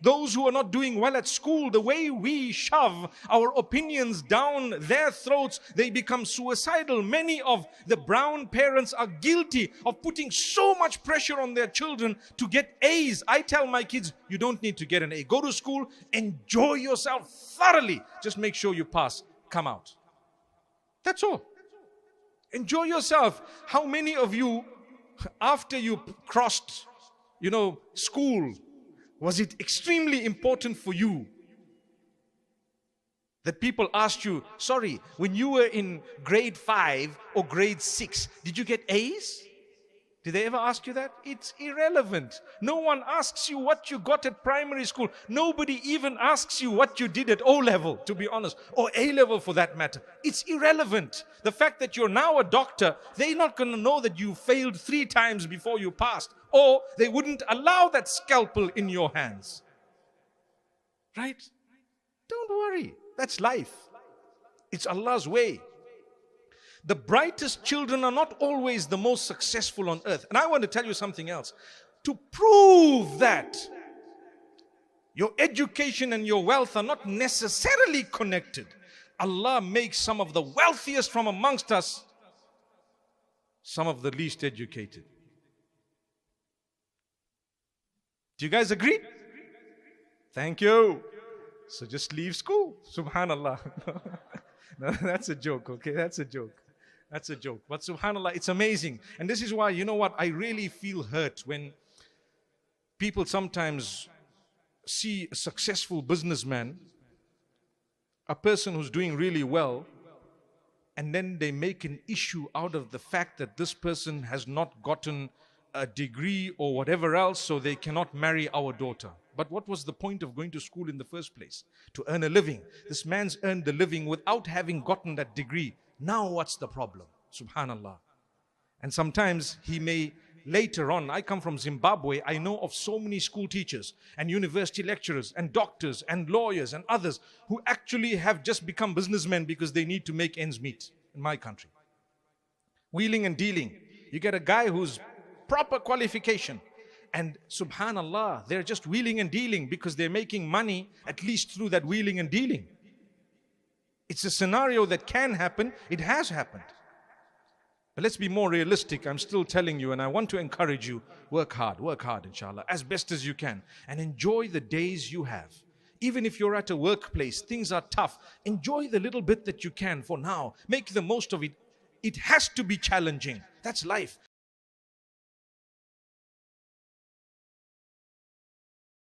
Those who are not doing well at school, the way we shove our opinions down their throats, they become suicidal. Many of the brown parents are guilty of putting so much pressure on their children to get A's. I tell my kids, you don't need to get an A. Go to school, enjoy yourself thoroughly. Just make sure you pass. Come out. That's all. Enjoy yourself. How many of you, after you crossed, school, was it extremely important for you that people asked you, sorry, when you were in grade 5 or grade 6, did you get A's? Did they ever ask you that? It's irrelevant. No one asks you what you got at primary school. Nobody even asks you what you did at O level, to be honest, or A level for that matter. It's irrelevant. The fact that you're now a doctor, they're not going to know that you failed 3 times before you passed, or they wouldn't allow that scalpel in your hands. Right? Don't worry. That's life. It's Allah's way. The brightest children are not always the most successful on earth. And I want to tell you something else. To prove that your education and your wealth are not necessarily connected, Allah makes some of the wealthiest from amongst us some of the least educated. Do you guys agree? Thank you. So just leave school. Subhanallah. No, that's a joke, okay? That's a joke. That's a joke. But subhanallah, it's amazing. And this is why, you know what, I really feel hurt when people sometimes see a successful businessman, a person who's doing really well, and then they make an issue out of the fact that this person has not gotten a degree or whatever else, so they cannot marry our daughter. But what was the point of going to school in the first place? To earn a living. This man's earned the living without having gotten that degree. Now what's the problem? Subhanallah. And sometimes he may later on, I come from Zimbabwe, I know of so many school teachers and university lecturers and doctors and lawyers and others who actually have just become businessmen because they need to make ends meet in my country. Wheeling and dealing. You get a guy who's proper qualification, and subhanallah, they're just wheeling and dealing because they're making money at least through that wheeling and dealing. It's a scenario that can happen. It has happened. But let's be more realistic. I'm still telling you, and I want to encourage you, work hard, inshallah, as best as you can, and enjoy the days you have. Even if you're at a workplace, things are tough, enjoy the little bit that you can for now. Make the most of it. It has to be challenging. That's life.